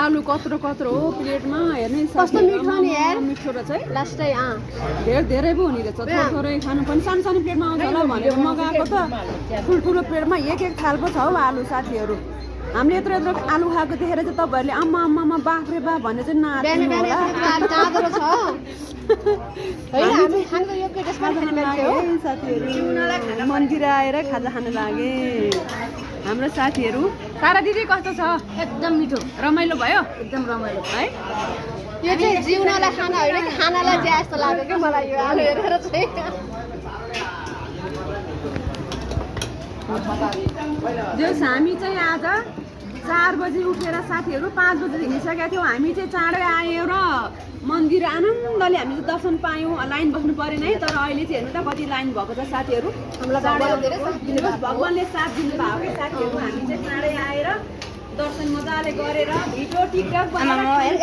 आलु कत्रो कत्रो हो प्लेटमा हेर्नु कस्तो मिठो नि यार मिठो रहेछ है लास्टै धेरै पो हुने रहेछ थोरै थोरै खानु पनि सानो सानो प्लेटमा आउँछ होला भनेर मगाएको त ठुल्ठुलो प्लेटमा एक थाल पो छ हौ आलु साथीहरू हामीले यत्रो यत्रो आलु खाएको देखेर चाहिँ तपाईँहरूले आम्मा आम्मामा बाख्रे बा भने चाहिँ नाच्नु होला साथीहरू मन्दिर आएर खाजा खान लागे हाम्रो साथीहरू। तारा दिदी कस्तो छ? एकदम मिठो रमाइलो भयो एकदम रमाइलो है। यो चाहिँ जिउनलाई खाना होइन खानालाई ज्या जस्तो लाग्यो क्या मलाई यो आलु हेरेर चाहिँ। जस हामी चाहिँ आज 4 बजी उठेर साथीहरू 5 बजी हिँडिसकेका थियौँ। हामी चाहिँ चाँडै आयौँ र मन्दिर आनन्दले हामी चाहिँ दर्शन पायौँ। लाइन बस्नु परेन है, तर अहिले चाहिँ हेर्नु त कति लाइन भएको छ साथीहरू। भगवान्ले साथ दिनुभएको क्या साथीहरू। हामी चाहिँ चाँडै आएर दर्शन मजाले गरेर भिडियो टिकटक बनाएर